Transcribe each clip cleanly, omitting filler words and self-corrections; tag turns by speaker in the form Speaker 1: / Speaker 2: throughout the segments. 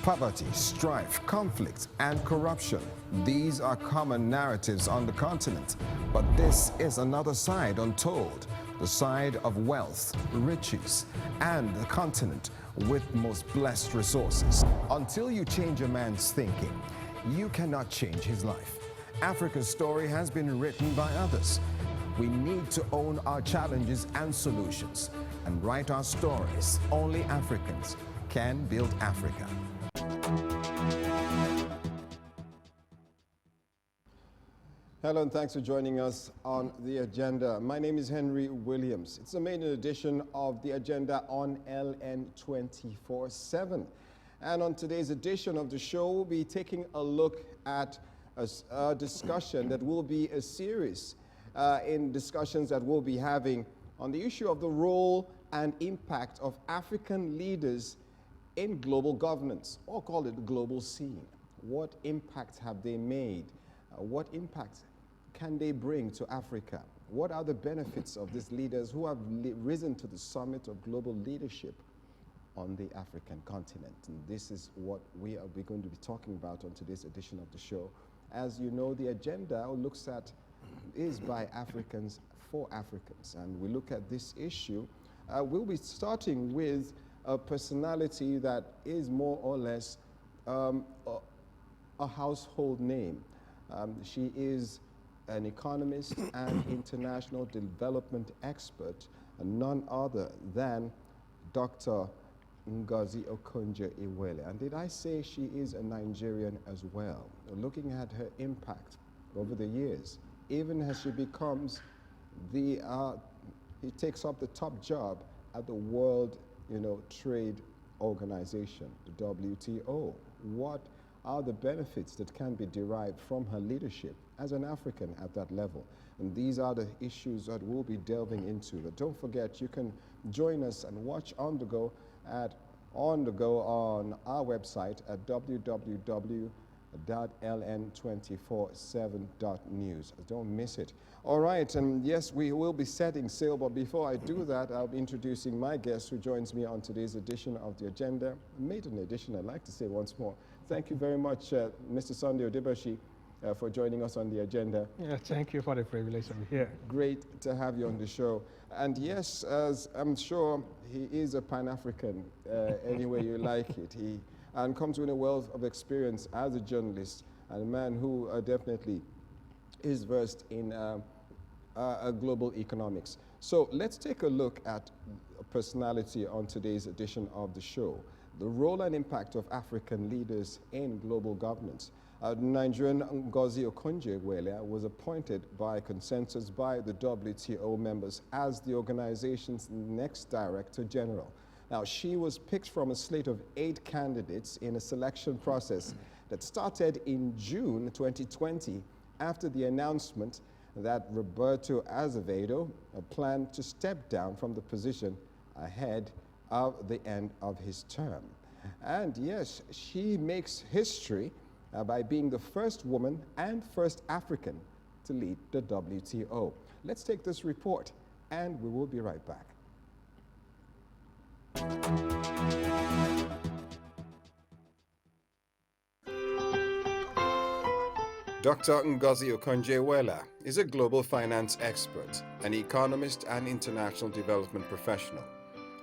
Speaker 1: Poverty, strife, conflict, and corruption. These are common narratives on the continent. But this is another side untold, the side of wealth, riches, and the continent with most blessed resources. Until you change a man's thinking, you cannot change his life. Africa's story has been written by others. We need to own our challenges and solutions and write our stories. Only Africans can build Africa. Hello and thanks for joining us on The Agenda. My name is Henry Williams. It's a maiden edition of The Agenda on LN 24/7. And on today's edition of the show, we'll be taking a look at a discussion that will be a series in discussions that we'll be having on the issue of the role and impact of African leaders in global governance, or call it the global scene. What impact have they made? What impact can they bring to Africa? What are the benefits of these leaders who have risen to the summit of global leadership on the African continent? And this is what we're going to be talking about on today's edition of the show. As you know, the agenda is by Africans for Africans. And we look at this issue. We'll be starting with a personality that is more or less a household name. She is an economist and international development expert, none other than Dr. Ngozi Okonjo-Iweala. And did I say she is a Nigerian as well? Looking at her impact over the years, even as she becomes he takes up the top job at the World Trade Organization, the WTO. What are the benefits that can be derived from her leadership as an African at that level? And these are the issues that we'll be delving into. But don't forget, you can join us and watch On The Go on our website at www.ln247.news. Don't miss it. All right, and yes, we will be setting sail, but before I do that, I'll be introducing my guest who joins me on today's edition of The Agenda. Maiden edition, I'd like to say once more. Thank you very much, Mr. Sunday Odebashi, for joining us on The Agenda.
Speaker 2: Yeah, thank you for the privilege to be here.
Speaker 1: Great to have you on the show. And yes, as I'm sure he is a Pan-African, any way you like it. He comes with a wealth of experience as a journalist and a man who definitely is versed in global economics. So let's take a look at a personality on today's edition of the show. The role and impact of African leaders in global governance. Nigerian Ngozi Okonjo-Iweala was appointed by consensus by the WTO members as the organization's next Director General. Now, she was picked from a slate of 8 candidates in a selection process that started in June 2020 after the announcement that Roberto Azevedo planned to step down from the position ahead of the end of his term. And yes, she makes history by being the first woman and first African to lead the WTO. Let's take this report and we will be right back. Dr. Ngozi Okonjo-Iweala is a global finance expert, an economist and international development professional.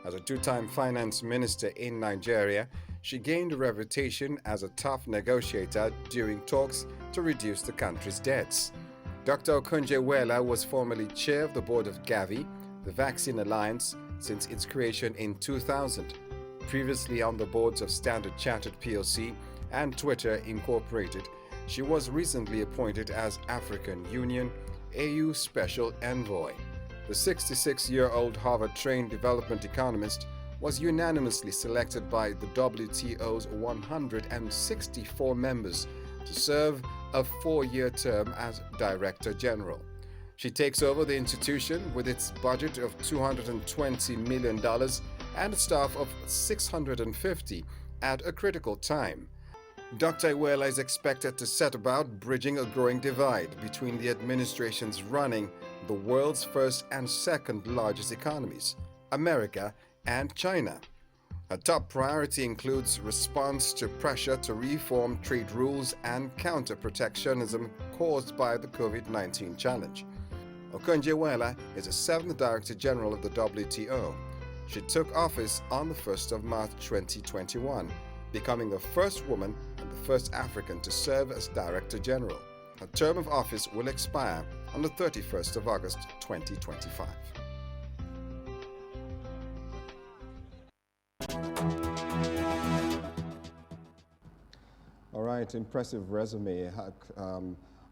Speaker 1: As a 2-time finance minister in Nigeria, she gained a reputation as a tough negotiator during talks to reduce the country's debts. Dr. Okonjo-Iweala was formerly chair of the board of Gavi, the Vaccine Alliance, since its creation in 2000. Previously on the boards of Standard Chartered plc and Twitter Incorporated, she was recently appointed as African Union AU Special Envoy. The 66-year-old Harvard-trained development economist was unanimously selected by the WTO's 164 members to serve a 4-year term as Director General. She takes over the institution with its budget of $220 million and a staff of 650 at a critical time. Dr. Iweala is expected to set about bridging a growing divide between the administrations running the world's first and second largest economies, America and China. Her top priority includes response to pressure to reform trade rules and counter protectionism caused by the COVID-19 challenge. Okonjo-Iweala is the 7th Director General of the WTO. She took office on the 1st of March 2021, becoming the first woman and the first African to serve as Director General. Her term of office will expire on the 31st of August 2025. All right, impressive resume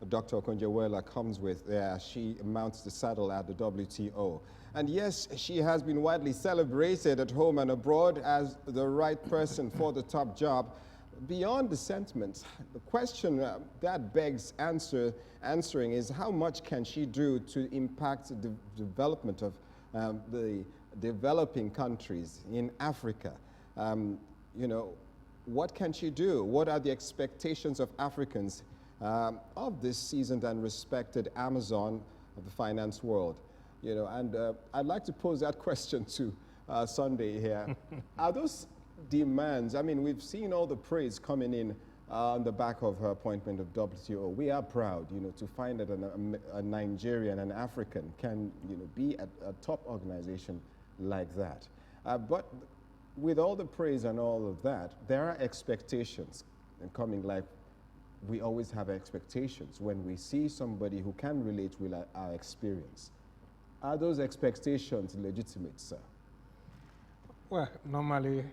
Speaker 1: Dr. Okonjo-Iweala comes with there. She mounts the saddle at the WTO. And yes, she has been widely celebrated at home and abroad as the right person for the top job. Beyond the sentiments, the question that begs answering is how much can she do to impact the development of the developing countries in Africa? You know, what can she do? What are the expectations of Africans of this seasoned and respected Amazon of the finance world? You know, and I'd like to pose that question to Sunday here. Are those demands, I mean, we've seen all the praise coming in on the back of her appointment of WTO. We are proud, you know, to find that a Nigerian, an African can, you know, be at a top organization like that. But with all the praise and all of that, there are expectations coming, like we always have expectations when we see somebody who can relate with our experience. Are those expectations legitimate, sir?
Speaker 2: Well, normally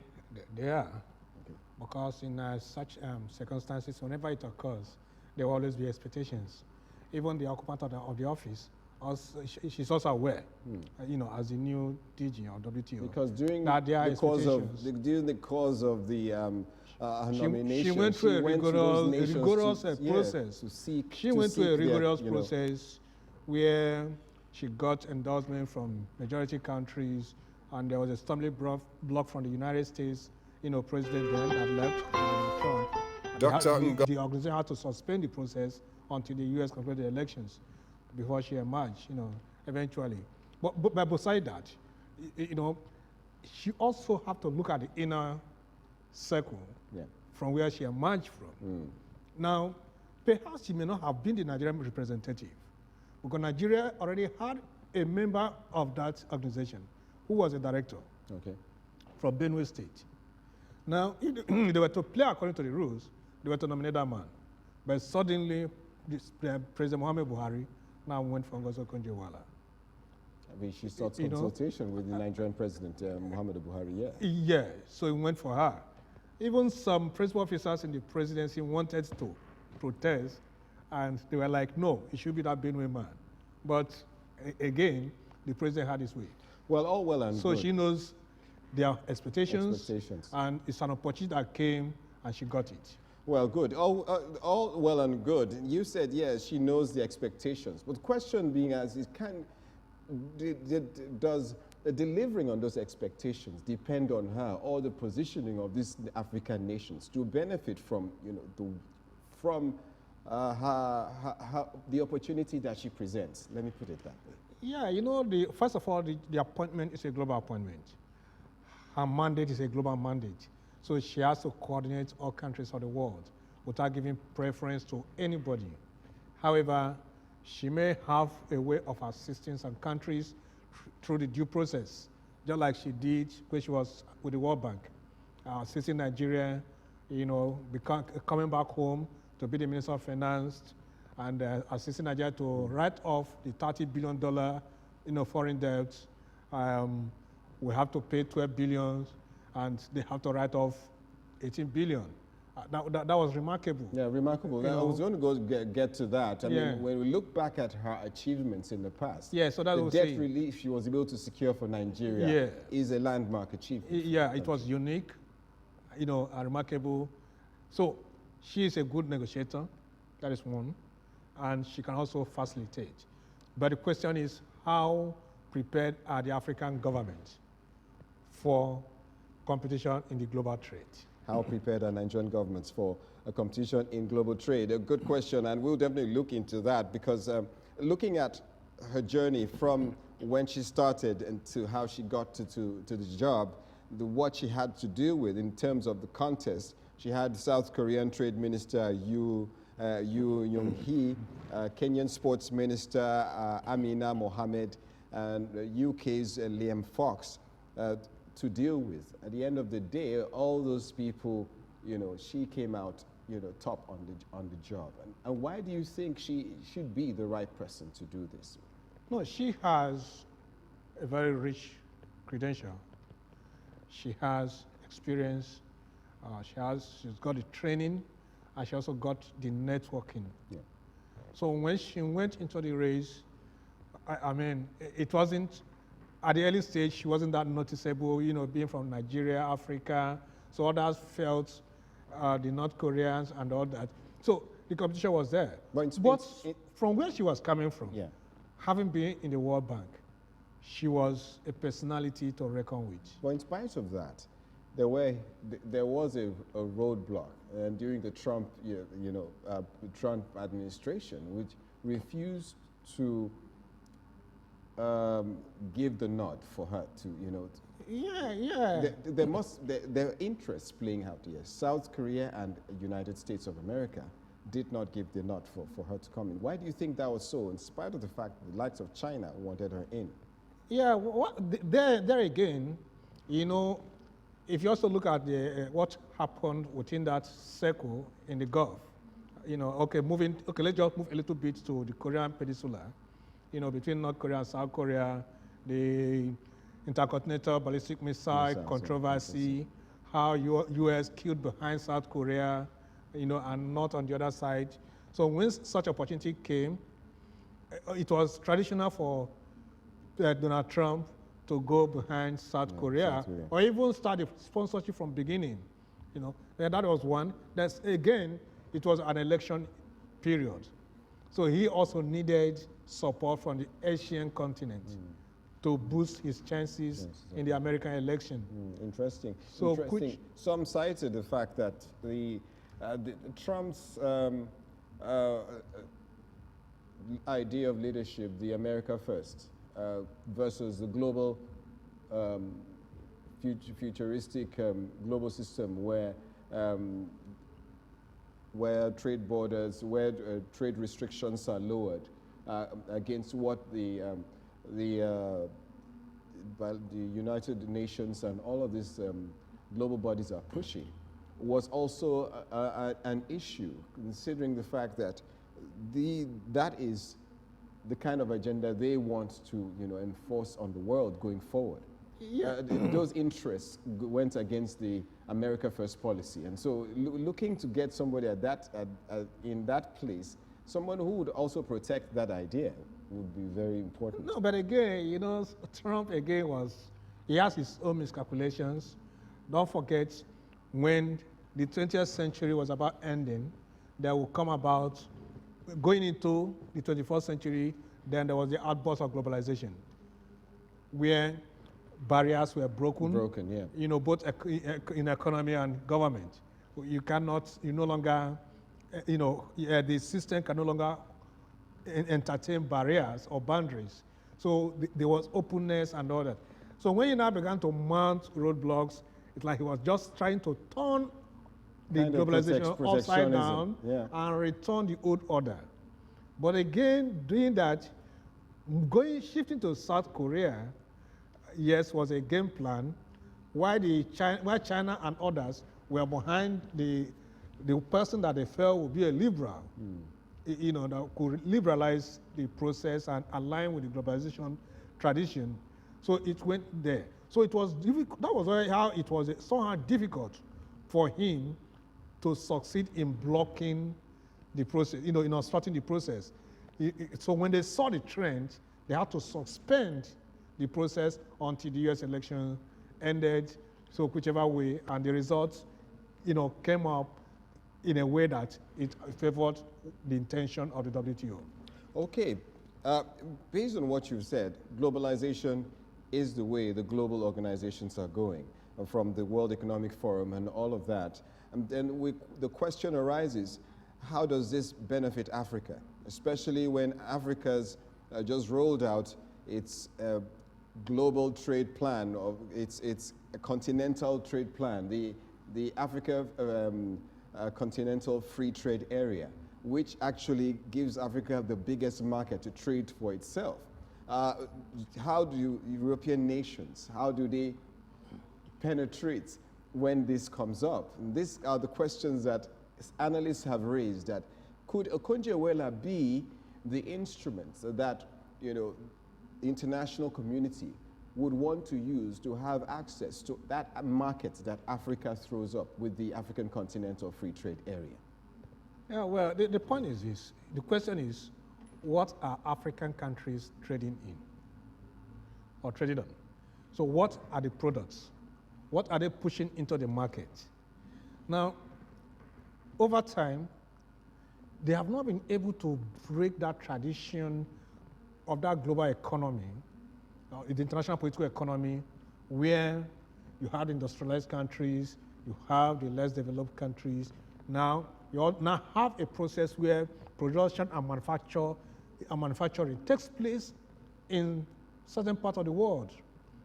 Speaker 2: they are, okay. Because in such circumstances, whenever it occurs, there will always be expectations. Even the occupant of the office, also, she's also aware, you know, as the new DG or WTO.
Speaker 1: Because during the course of the nomination,
Speaker 2: she went through a rigorous process. She went through a rigorous process where she got endorsement from majority countries, and there was a stumbling block from the United States, you know, president then that left, Trump. The organization had to suspend the process until the U.S. concluded the elections before she emerged, you know, eventually. But beside that, you know, she also have to look at the inner circle from where she emerged from. Now, perhaps she may not have been the Nigerian representative, because Nigeria already had a member of that organization who was a director from Benue State. Now, if they were to play according to the rules, they were to nominate that man. But suddenly, President Muhammad Buhari now went for Ngozi Okonjo-Iweala.
Speaker 1: I mean, she sought consultation with the Nigerian president, Muhammad Buhari,
Speaker 2: Yeah, so he went for her. Even some principal officers in the presidency wanted to protest, and they were like, no, it should be that Benue man. But again, the president had his way.
Speaker 1: Well, all well and good.
Speaker 2: So she knows their expectations, and it's an opportunity that came, and she got it.
Speaker 1: Well, good. All well and good. You said, yes, she knows the expectations. But the question being does delivering on those expectations depend on her or the positioning of these African nations to benefit from, you know, the opportunity that she presents? Let me put it that way.
Speaker 2: Yeah, you know, first of all, the appointment is a global appointment. Her mandate is a global mandate. So she has to coordinate all countries of the world without giving preference to anybody. However, she may have a way of assisting some countries through the due process, just like she did when she was with the World Bank, assisting Nigeria, you know, coming back home to be the Minister of Finance, and assisting Nigeria to write off the $30 billion, you know, foreign debt. We have to pay 12 billion, and they have to write off 18 billion. That was remarkable.
Speaker 1: Yeah, remarkable. I was going to get to that. I mean, when we look back at her achievements in the past,
Speaker 2: so that
Speaker 1: the debt relief she was able to secure for Nigeria is a landmark achievement.
Speaker 2: Yeah, it was unique, you know, remarkable. So she is a good negotiator, that is one, and she can also facilitate. But the question is, how prepared are the African governments for competition in the global trade?
Speaker 1: How prepared are Nigerian governments for a competition in global trade? A good question, and we'll definitely look into that, because looking at her journey from when she started and to how she got to the job,
Speaker 3: what she had to deal with in terms of the contest. She had South Korean Trade Minister Yoo Young-hee, Kenyan Sports Minister Amina Mohammed, and UK's Liam Fox to deal with. At the end of the day, all those people, she came out, top on the job. And why do you think she should be the right person to do this?
Speaker 2: No, she has a very rich credential. She has experience. She's got the training, and she also got the networking.
Speaker 3: Yeah.
Speaker 2: So when she went into the race, I mean, it wasn't, at the early stage, she wasn't that noticeable, being from Nigeria, Africa. So others felt the North Koreans and all that. So the competition was there. But from where she was coming from,
Speaker 3: yeah,
Speaker 2: having been in the World Bank, she was a personality to reckon with.
Speaker 3: But in spite of that, there was a roadblock during the Trump, Trump administration, which refused to give the nod for her to,
Speaker 2: Yeah.
Speaker 3: There are interests playing out here. South Korea and United States of America did not give the nod for her to come in. Why do you think that was so, in spite of the fact that the likes of China wanted her in?
Speaker 2: Yeah, there again, if you also look at what happened within that circle in the Gulf, let's just move a little bit to the Korean Peninsula, between North Korea and South Korea, the intercontinental ballistic missile controversy, how U.S. killed behind South Korea, and not on the other side. So when such opportunity came, it was traditional for Donald Trump to go behind South Korea, or even start the sponsorship from beginning. That was one. That's again, it was an election period. So he also needed support from the Asian continent to boost his chances in the American election.
Speaker 3: Interesting.
Speaker 2: So
Speaker 3: Interesting. Some cited the fact that Trump's idea of leadership, the America First, versus the global futuristic global system where trade borders, where trade restrictions are lowered against what the United Nations and all of these global bodies are pushing, was also an issue, considering the fact that that is the kind of agenda they want to enforce on the world going forward.
Speaker 2: Yeah.
Speaker 3: Those interests went against the America First policy, and so looking to get somebody in that place, someone who would also protect that idea would be very important.
Speaker 2: No, but again, Trump again he has his own miscalculations. Don't forget, when the 20th century was about ending, there will come about going into the 21st century, then there was the outburst of globalization, where barriers were broken.
Speaker 3: Yeah.
Speaker 2: Both in economy and government. You no longer, the system can no longer entertain barriers or boundaries. So there was openness and all that. So when he now began to mount roadblocks, it's like he was just trying to turn the globalization upside down and return the old order. But again, doing that, shifting to South Korea, yes, was a game plan. Why China and others were behind the person that they felt would be a liberal, that could liberalize the process and align with the globalization tradition. So it went there. So it was difficult. That was how it was somehow difficult for him to succeed in blocking the process, in obstructing the process. So when they saw the trend, they had to suspend the process until the U.S. election ended, so whichever way, and the results, came up in a way that it favored the intention of the WTO.
Speaker 3: Okay, based on what you've said, globalization is the way the global organizations are going, from the World Economic Forum and all of that. And then the question arises, how does this benefit Africa, especially when Africa's just rolled out its global trade plan, it's a continental trade plan, the Africa Continental Free Trade Area, which actually gives Africa the biggest market to trade for itself. How do European nations, how do they penetrate when this comes up? And these are the questions that analysts have raised, that could Okonjo-Iweala be the instrument that, you know, the international community would want to use to have access to that market that Africa throws up with the African Continental Free Trade Area?
Speaker 2: Yeah, well, the point is this. The question is, what are African countries trading in or trading on? So what are the products? What are they pushing into the market? Now, over time, they have not been able to break that tradition of that global economy, the international political economy, where you had industrialized countries, you have the less developed countries. Now, you all now have a process where production and manufacturing takes place in certain part of the world,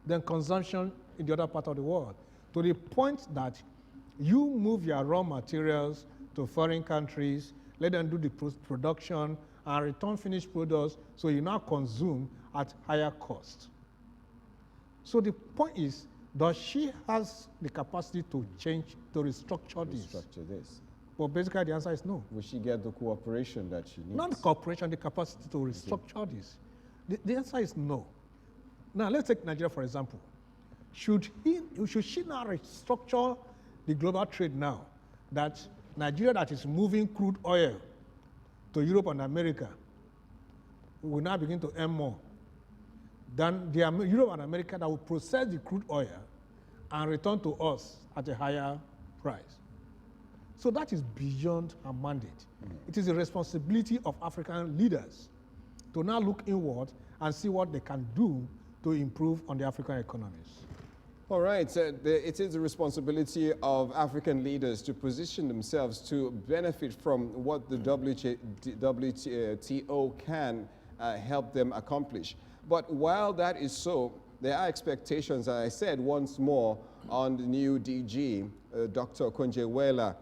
Speaker 2: then consumption in the other part of the world, to the point that you move your raw materials to foreign countries, let them do the production, and return finished products, so you now consume at higher cost. So the point is, does she has the capacity to change, to restructure this?
Speaker 3: Restructure this.
Speaker 2: Well, basically the answer is no.
Speaker 3: Will she get the cooperation that she needs?
Speaker 2: Not the cooperation, the capacity to restructure this. The answer is no. Now let's take Nigeria for example. Should she now restructure the global trade now, that Nigeria that is moving crude oil to Europe and America will now begin to earn more than Europe and America that will process the crude oil and return to us at a higher price? So that is beyond our mandate. It is the responsibility of African leaders to now look inward and see what they can do to improve on the African economies.
Speaker 3: All right, so it is the responsibility of African leaders to position themselves to benefit from what the WTO can help them accomplish. But while that is so, there are expectations, as I said once more, on the new DG, Dr. Okonjo-Iweala.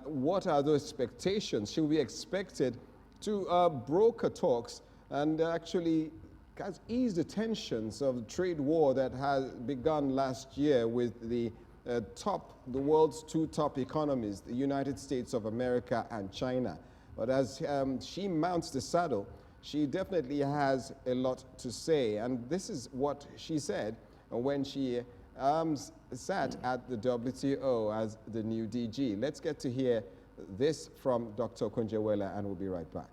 Speaker 3: What are those expectations? Should we be expected to broker talks and actually ease the tensions of the trade war that has begun last year with the world's two top economies, the United States of America and China? But as she mounts the saddle, she definitely has a lot to say. And this is what she said when she sat at the WTO as the new DG. Let's get to hear this from Dr. Okonjo-Iweala, and we'll be right back.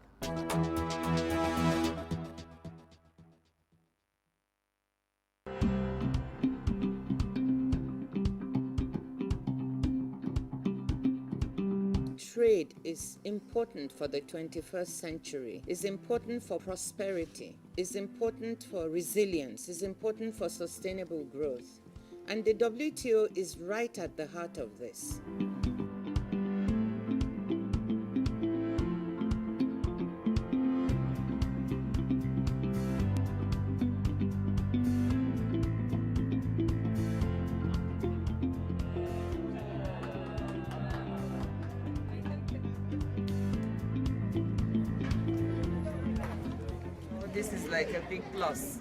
Speaker 4: Trade is important for the 21st century, is important for prosperity, is important for resilience, is important for sustainable growth. And the WTO is right at the heart of this. This is like a big plus.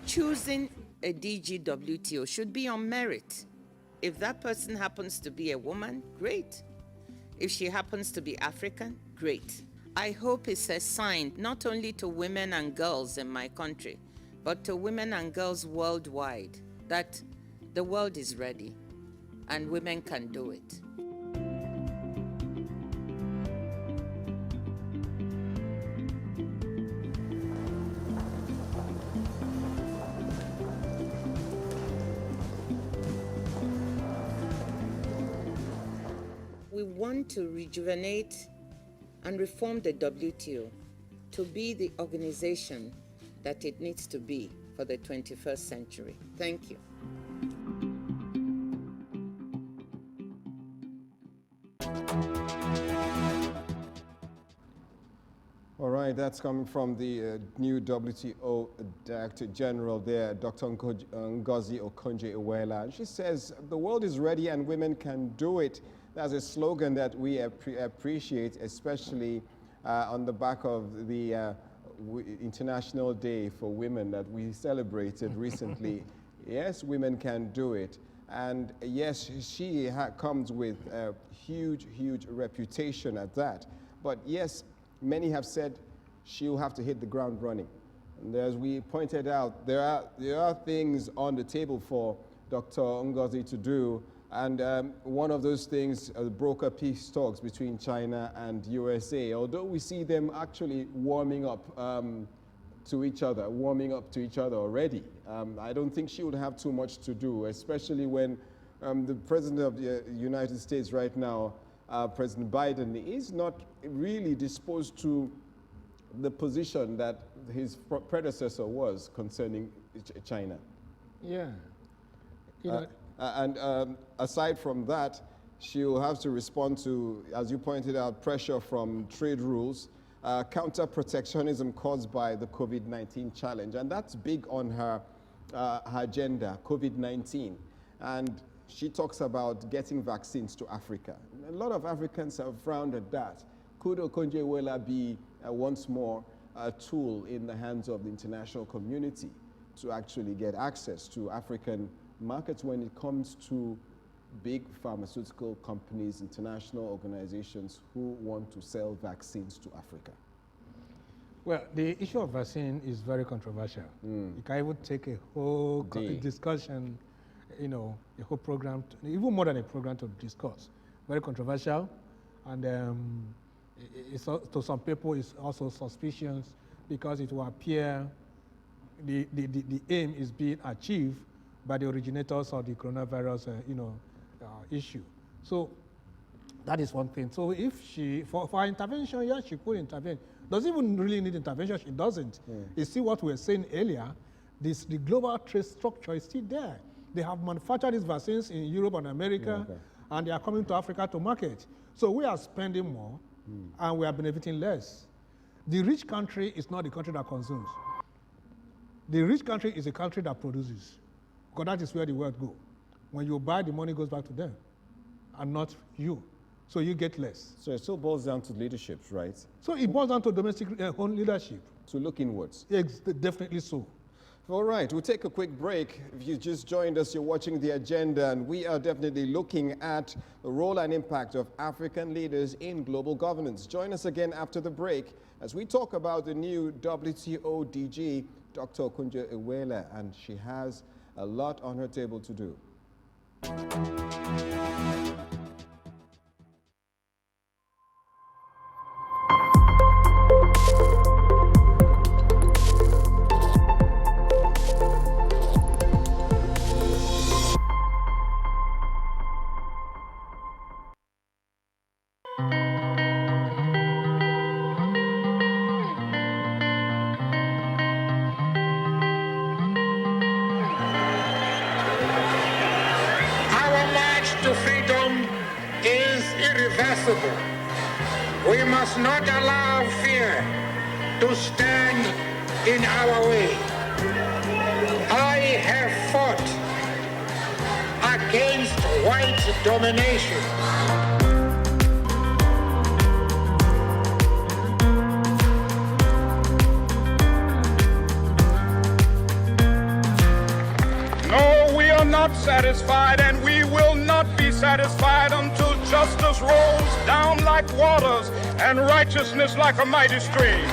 Speaker 4: Choosing a DG WTO should be on merit. If that person happens to be a woman, great. If she happens to be African, great. I hope it's a sign not only to women and girls in my country, but to women and girls worldwide, that the world is ready and women can do it. We want to rejuvenate and reform the WTO to be the organization that it needs to be for the 21st century. Thank you.
Speaker 3: All right. right, that's coming from the new WTO Director General there, Dr. Ngozi Okonjo-Iweala. She says the world is ready and women can do it. That's a slogan that we appreciate, especially on the back of the International Day for Women that we celebrated recently. Yes, women can do it. And yes, she comes with a huge, huge reputation at that. But yes, many have said she'll have to hit the ground running. And as we pointed out, there are things on the table for Dr. Ngozi to do. And one of those things are the broker peace talks between China and USA. Although we see them actually warming up to each other already. I don't think she would have too much to do, especially when the President of the United States right now, President Biden, is not really disposed to the position that his predecessor was concerning China.
Speaker 2: Yeah. You know,
Speaker 3: and aside from that, she'll have to respond to, as you pointed out, pressure from trade rules, counter-protectionism caused by the COVID-19 challenge. And that's big on her agenda, COVID-19. And she talks about getting vaccines to Africa. A lot of Africans have frowned at that. Could Okonjo-Iweala be once more a tool in the hands of the international community to actually get access to African markets when it comes to big pharmaceutical companies, international organizations who want to sell vaccines to Africa?
Speaker 2: Well, the issue of vaccine is very controversial. You can even take a whole discussion, you know, a whole program, even more than a program to discuss. Very controversial, and to some people it's also suspicious because it will appear the aim is being achieved by the originators of the coronavirus, issue. So that is one thing. So if she, for intervention, yes, she could intervene. Doesn't even really need intervention, she doesn't. You see what we were saying earlier, the global trade structure is still there. They have manufactured these vaccines in Europe and America, and they are coming to Africa to market. So we are spending more, and we are benefiting less. The rich country is not the country that consumes. The rich country is a country that produces, because that is where the wealth goes. When you buy, the money goes back to them, and not you. So you get less.
Speaker 3: So it still boils down to leadership, right?
Speaker 2: So it boils down to domestic own leadership.
Speaker 3: To look inwards.
Speaker 2: Definitely so.
Speaker 3: All right, we'll take a quick break. If you just joined us, you're watching The Agenda, and we are definitely looking at the role and impact of African leaders in global governance. Join us again after the break as we talk about the new WTO DG, Dr. Okonjo-Iweala, and she has a lot on her table to do.
Speaker 5: We must not allow fear to stand in our way. I have fought against white domination. No, we are not satisfied, and we will not be satisfied until justice rolls down like waters and righteousness like a mighty stream.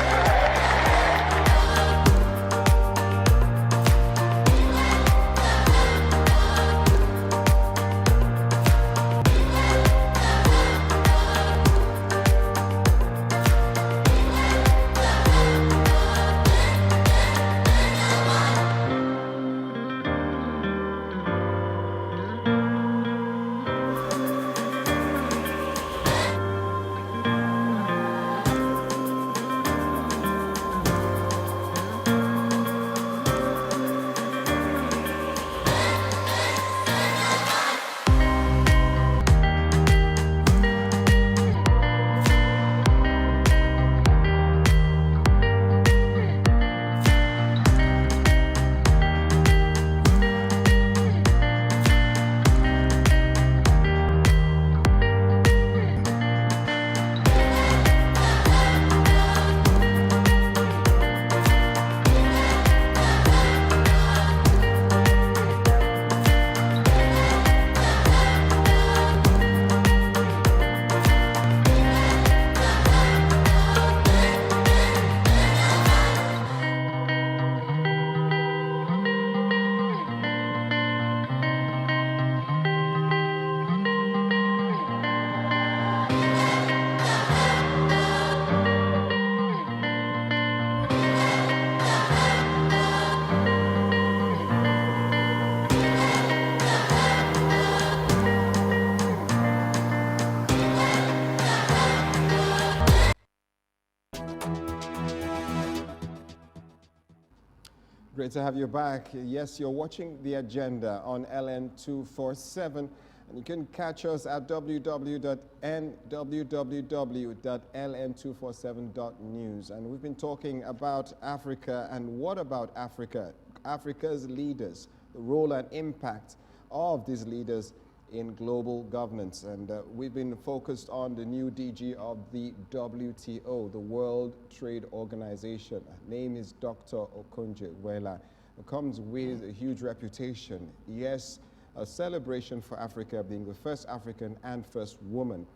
Speaker 3: Great to have you back. Yes, you're watching The Agenda on LN247, and you can catch us at www.ln247.news. And we've been talking about Africa and what about Africa, Africa's leaders, the role and impact of these leaders in global governance. And we've been focused on the new DG of the WTO, the World Trade Organization. Her name is Dr. Okonjo-Iweala. It comes with a huge reputation. Yes, a celebration for Africa, being the first African and first woman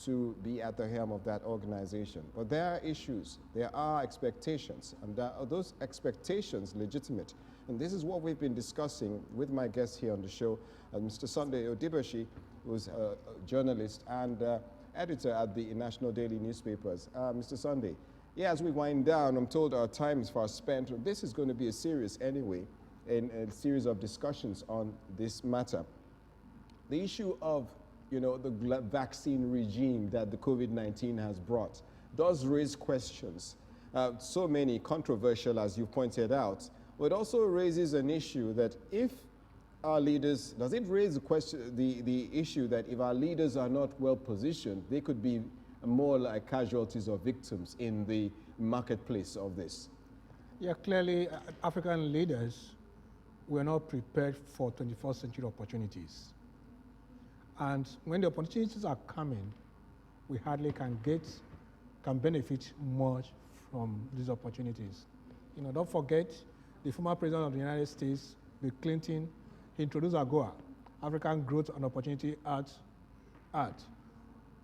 Speaker 3: to be at the helm of that organization. But there are issues, there are expectations, and are those expectations legitimate? And this is what we've been discussing with my guest here on the show, Mr. Sunday Odibashi, who's a journalist and editor at the National Daily Newspapers. Mr. Sunday, yeah, as we wind down, I'm told our time is far spent. This is going to be a series anyway, in a series of discussions on this matter. The issue of, you know, the vaccine regime that the COVID-19 has brought does raise questions. So many controversial, as you pointed out, but also raises an issue that if our leaders, does it raise the question, the issue that if our leaders are not well positioned, they could be more like casualties or victims in the marketplace of this?
Speaker 2: Yeah, clearly African leaders were not prepared for 21st century opportunities. And when the opportunities are coming, we hardly can benefit much from these opportunities. You know, don't forget, the former president of the United States, Bill Clinton, he introduced AGOA, African Growth and Opportunity Act,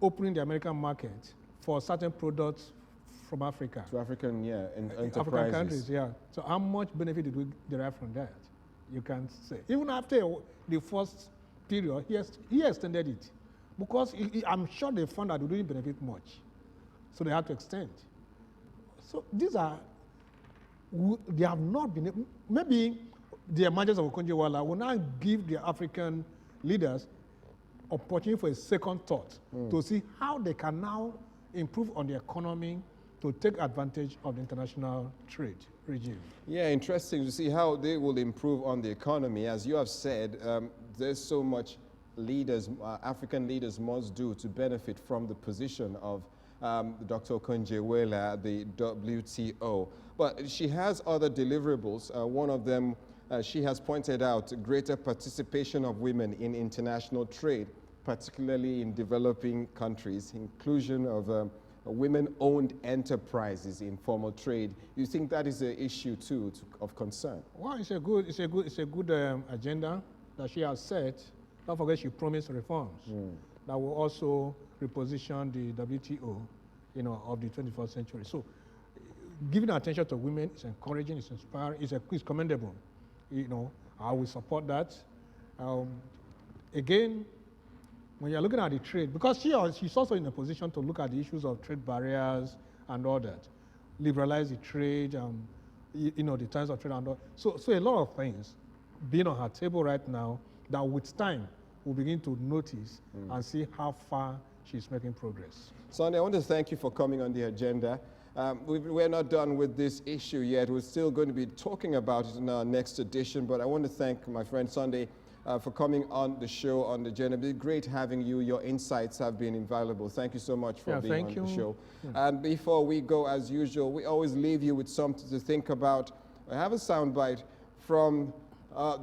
Speaker 2: opening the American market for certain products from Africa.
Speaker 3: To African, yeah, enterprises.
Speaker 2: African countries, yeah. So how much benefit did we derive from that? You can say. Even after the first period, he extended it. Because I'm sure they found that they didn't benefit much. So they had to extend. So these are, they have not been, maybe the emergence of Okonjo-Iweala will now give the African leaders opportunity for a second thought to see how they can now improve on the economy to take advantage of the international trade regime.
Speaker 3: Yeah, interesting to see how they will improve on the economy. As you have said, there's so much leaders, African leaders must do to benefit from the position of Dr. Okonjo-Iweala at the WTO. But she has other deliverables. One of them, she has pointed out greater participation of women in international trade, particularly in developing countries, inclusion of women-owned enterprises in formal trade. You think that is an issue too of concern?
Speaker 2: Well, it's a good agenda that she has set. Don't forget, she promised reforms that will also reposition the WTO, you know, of the 21st century. So, giving attention to women is encouraging, it's inspiring, it's commendable. You know, I will support that. Again, when you're looking at the trade, because she's also in a position to look at the issues of trade barriers and all that, liberalize the trade, you know, the terms of trade and all. So a lot of things being on her table right now that with time we'll begin to notice and see how far she's making progress.
Speaker 3: Sunday, I want to thank you for coming on the agenda. We're not done with this issue yet. We're still going to be talking about it in our next edition, but I want to thank my friend Sunday for coming on the show on the agenda. It's been great having you. Your insights have been invaluable. Thank you so much for being on the show. Yeah. And before we go, as usual, we always leave you with something to think about. I have a soundbite from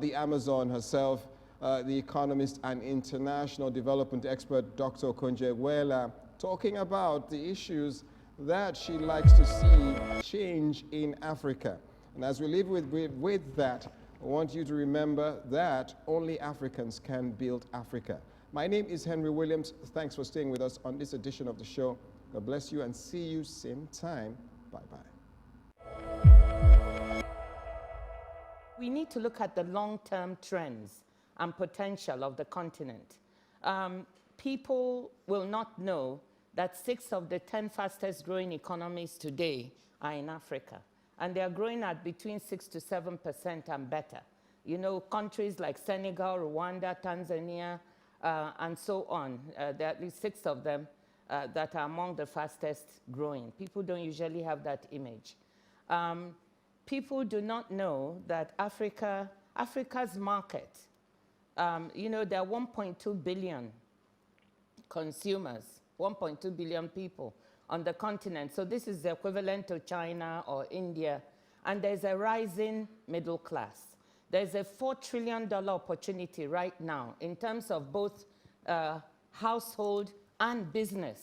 Speaker 3: the Amazon herself, the economist and international development expert, Dr. Okonjo-Iweala, talking about the issues that she likes to see change in Africa. And as we live with that, I want you to remember that only Africans can build Africa. My name is Henry Williams. Thanks for staying with us on this edition of the show. God bless you and see you same time. Bye-bye.
Speaker 4: We need to look at the long-term trends and potential of the continent. People will not know that 6 of the 10 fastest growing economies today are in Africa. And they are growing at between 6 to 7% and better. You know, countries like Senegal, Rwanda, Tanzania, and so on. There are at least 6 of them that are among the fastest growing. People don't usually have that image. people do not know that Africa's market, you know, there are 1.2 billion consumers, 1.2 billion people on the continent. So this is the equivalent to China or India. And there's a rising middle class. There's a $4 trillion opportunity right now in terms of both household and business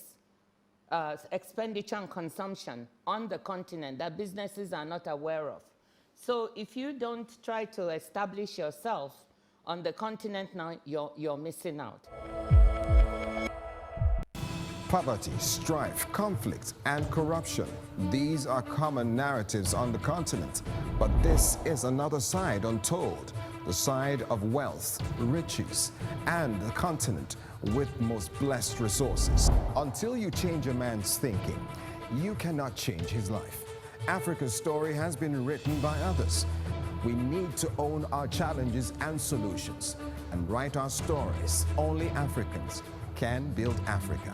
Speaker 4: expenditure and consumption on the continent that businesses are not aware of. So if you don't try to establish yourself on the continent now, you're missing out.
Speaker 3: Poverty, strife, conflict, and corruption. These are common narratives on the continent. But this is another side untold, the side of wealth, riches, and the continent with most blessed resources. Until you change a man's thinking, you cannot change his life. Africa's story has been written by others. We need to own our challenges and solutions and write our stories. Only Africans can build Africa.